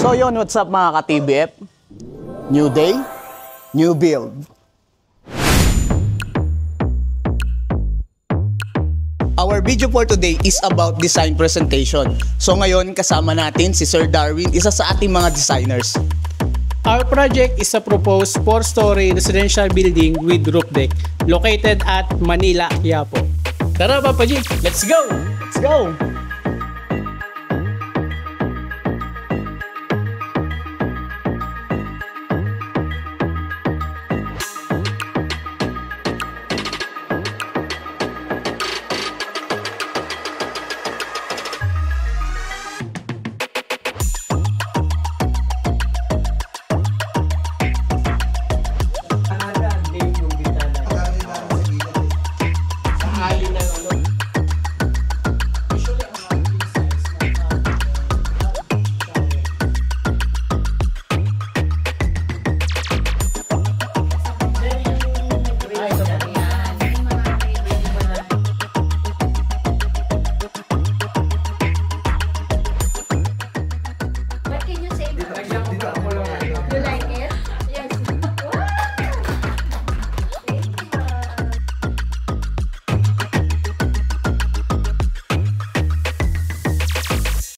So yun, what's up mga ka-TBF? New day, new build. Our video for today is about design presentation. So ngayon, kasama natin si Sir Darwin, isa sa ating mga designers. Our project is a proposed 4-story residential building with roof deck located at Manila, Quiapo. Tara Papa G, let's go! Let's go!